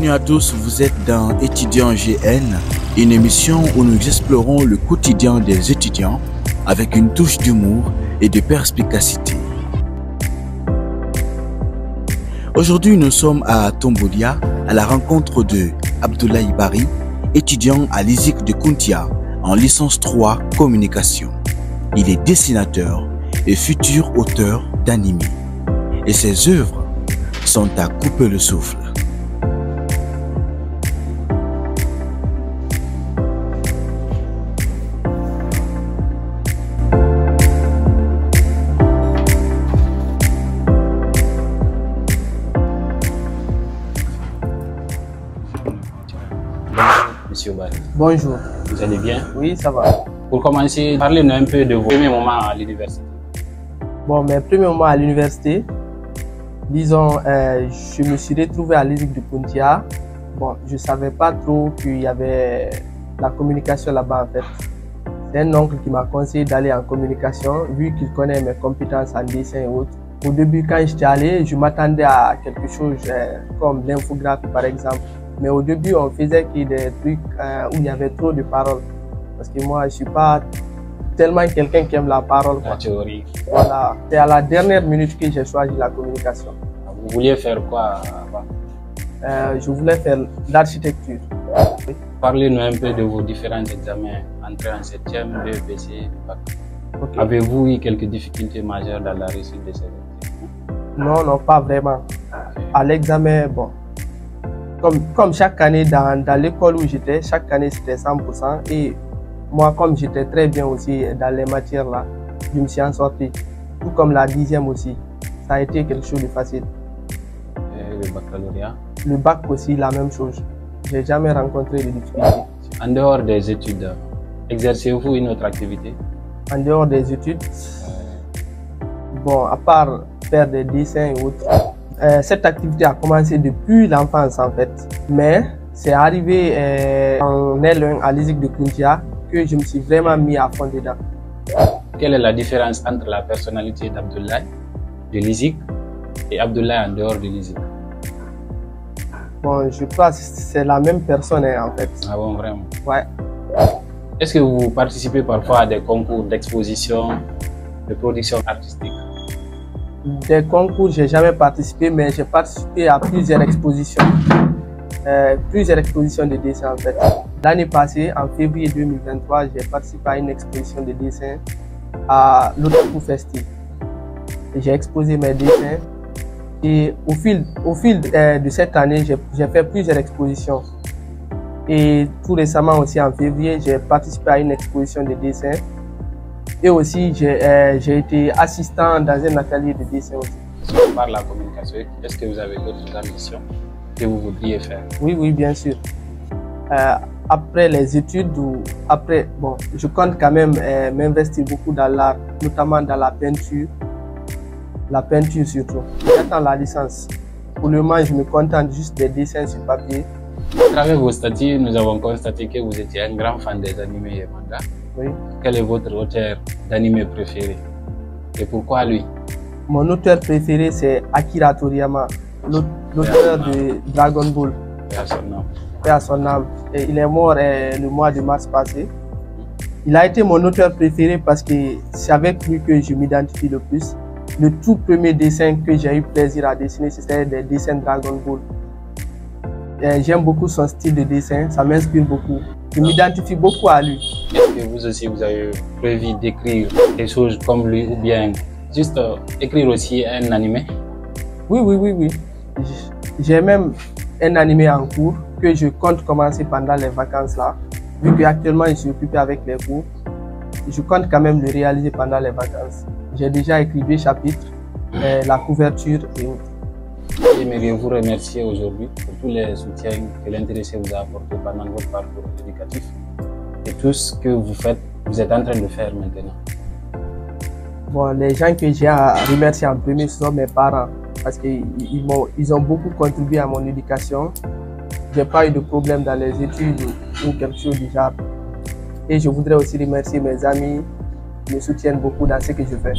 Bienvenue à tous, vous êtes dans Étudiants GN, une émission où nous explorons le quotidien des étudiants avec une touche d'humour et de perspicacité. Aujourd'hui, nous sommes à Tombodia, à la rencontre de Abdoulaye Bari, étudiant à l'ISIC de Kountia, en licence 3 communication. Il est dessinateur et futur auteur d'animé. Et ses œuvres sont à couper le souffle. Monsieur Bari. Bonjour. Vous allez bien? Oui, ça va. Pour commencer, parlez-nous un peu de vos premiers moments à l'université. Bon, mes premiers moments à l'université, disons, je me suis retrouvé à l'ISIC de Kountia. Bon, je ne savais pas trop qu'il y avait la communication là-bas en fait. C'est un oncle qui m'a conseillé d'aller en communication, vu qu'il connaît mes compétences en dessin et autres. Au début, quand j'étais allé, je m'attendais à quelque chose comme l'infographie par exemple. Mais au début, on faisait des trucs où il y avait trop de paroles. Parce que moi, je ne suis pas tellement quelqu'un qui aime la parole. La théorie. Voilà. C'est à la dernière minute que j'ai choisi la communication. Vous vouliez faire quoi avant? Je voulais faire l'architecture. Oui. Parlez-nous un peu de vos différents examens, entrée en 7e, BEPC, bac. Okay. Avez-vous eu quelques difficultés majeures dans la réussite de ces examens? Non, pas vraiment. Okay. À l'examen, bon. Comme chaque année dans l'école où j'étais, chaque année c'était 100%. Et moi, comme j'étais très bien aussi dans les matières là, je me suis en sorti. Tout comme la 10e aussi. Ça a été quelque chose de facile. Et le baccalauréat? Le bac aussi, la même chose. J'ai jamais rencontré de difficultés. En dehors des études, exercez-vous une autre activité? En dehors des études, bon, à part faire des dessins et autres, cette activité a commencé depuis l'enfance en fait, mais c'est arrivé en L1 à l'ISIC de Kountia que je me suis vraiment mis à fond dedans. Quelle est la différence entre la personnalité d'Abdoulaye de l'ISIC et Abdoulaye en dehors de l'ISIC? Bon, je crois que c'est la même personne en fait. Ah bon, vraiment? Ouais. Est-ce que vous participez parfois à des concours d'exposition, de production artistique? Des concours, j'ai jamais participé, mais j'ai participé à plusieurs expositions. Plusieurs expositions de dessin en fait. L'année passée, en février 2023, j'ai participé à une exposition de dessin à l'Otaku Festi. J'ai exposé mes dessins et au fil de cette année, j'ai fait plusieurs expositions. Et tout récemment aussi en février, j'ai participé à une exposition de dessin. Et aussi, j'ai été assistant dans un atelier de dessin aussi. Si on parle de la communication, est-ce que vous avez d'autres ambitions que vous voudriez faire? Oui, bien sûr. Après les études, bon, je compte quand même m'investir beaucoup dans l'art, notamment dans la peinture surtout. J'attends la licence. Pour le moment, je me contente juste des dessins sur papier. À travers vos statuts, nous avons constaté que vous étiez un grand fan des animés et mangas. Oui. Quel est votre auteur d'animé préféré et pourquoi lui? Mon auteur préféré, c'est Akira Toriyama, l'auteur de Dragon Ball. Paix à son âme. Paix à son âme. Et il est mort le mois de mars passé. Il a été mon auteur préféré parce que c'est avec lui que je m'identifie le plus. Le tout premier dessin que j'ai eu plaisir à dessiner, c'était des dessins Dragon Ball. J'aime beaucoup son style de dessin, ça m'inspire beaucoup. Je m'identifie beaucoup à lui. Est-ce que vous aussi, vous avez prévu d'écrire des choses comme lui ou bien juste écrire aussi un animé? Oui. J'ai même un animé en cours que je compte commencer pendant les vacances là. Vu qu'actuellement je suis occupé avec les cours, je compte quand même le réaliser pendant les vacances. J'ai déjà écrit 2 chapitres, la couverture et autres. Aimeriez-vous remercier aujourd'hui pour tous les soutiens que l'intéressé vous a apporté pendant votre parcours éducatif et tout ce que vous êtes en train de faire maintenant? Bon, les gens que j'ai à remercier en premier, ce sont mes parents parce qu'ils ont beaucoup contribué à mon éducation. J'ai pas eu de problème dans les études ou quelque chose du genre. Et je voudrais aussi remercier mes amis qui me soutiennent beaucoup dans ce que je fais.